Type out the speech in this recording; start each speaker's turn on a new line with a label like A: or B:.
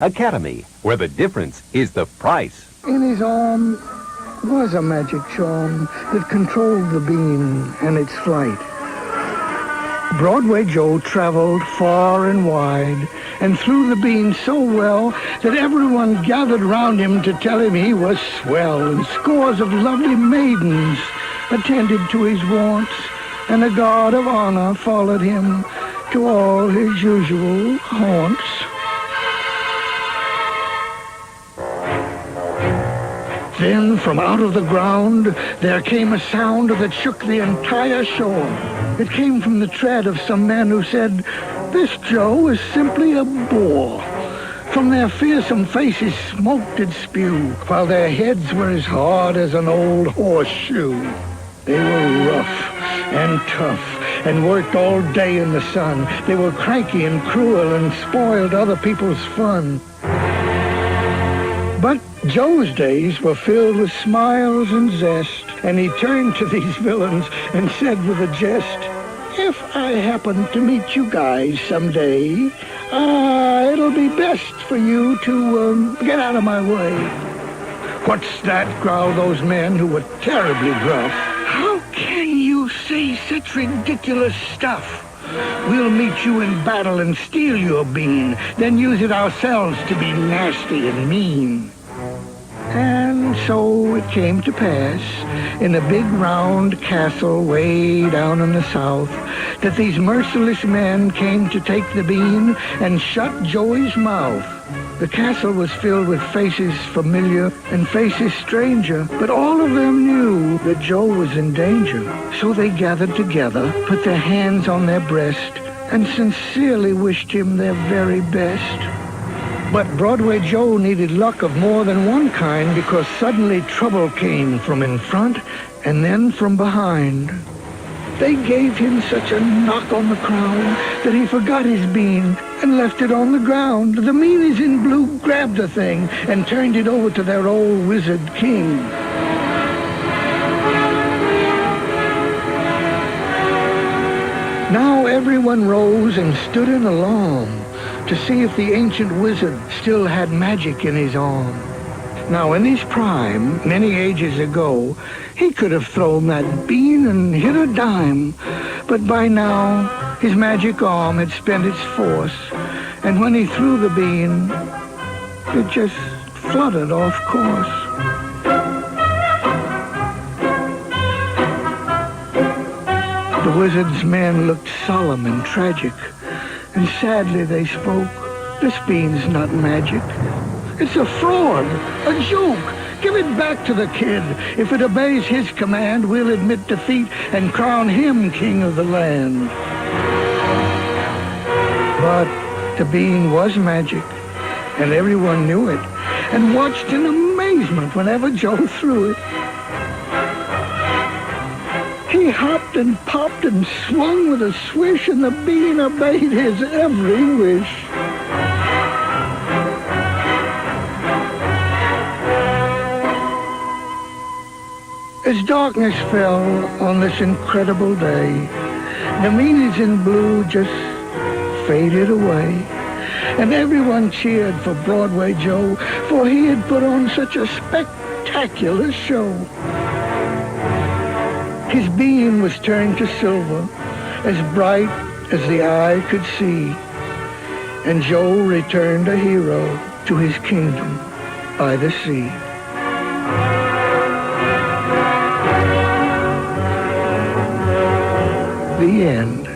A: Academy, where the difference is the price.
B: In his arm was a magic charm that controlled the bean and its flight. Broadway Joe traveled far and wide and threw the bean so well that everyone gathered round him to tell him he was swell, and scores of lovely maidens attended to his wants, and a guard of honor followed him to all his usual haunts. Then from out of the ground there came a sound that shook the entire shore. It came from the tread of some men who said, "This Joe is simply a bore." From their fearsome faces smoke did spew, while their heads were as hard as an old horseshoe. They were rough and tough and worked all day in the sun. They were cranky and cruel and spoiled other people's fun. But Joe's days were filled with smiles and zest, and he turned to these villains and said with a jest, "If I happen to meet you guys someday, it'll be best for you to get out of my way." "What's that?" growled those men who were terribly gruff. "How can you say such ridiculous stuff? We'll meet you in battle and steal your bean, then use it ourselves to be nasty and mean." And so it came to pass, in a big round castle way down in the south, that these merciless men came to take the bean and shut Joey's mouth. The castle was filled with faces familiar and faces stranger, but all of them knew that Joe was in danger. So they gathered together, put their hands on their breast, and sincerely wished him their very best. But Broadway Joe needed luck of more than one kind, because suddenly trouble came from in front and then from behind. They gave him such a knock on the crown that he forgot his bean and left it on the ground. The meanies in blue grabbed the thing and turned it over to their old wizard king. Now everyone rose and stood in alarm to see if the ancient wizard still had magic in his arm. Now in his prime, many ages ago, he could have thrown that bean and hit a dime, but by now his magic arm had spent its force, and when he threw the bean, it just fluttered off course. The wizard's men looked solemn and tragic, and sadly they spoke, "This bean's not magic. It's a fraud, a joke. Give it back to the kid. If it obeys his command, we'll admit defeat and crown him king of the land." But the bean was magic, and everyone knew it, and watched in amazement whenever Joe threw it. He hopped and popped and swung with a swish, and the bean obeyed his every wish. As darkness fell on this incredible day, the meanies in blue just faded away, and everyone cheered for Broadway Joe, for he had put on such a spectacular show. His beam was turned to silver, as bright as the eye could see, and Joe returned a hero to his kingdom by the sea. The end.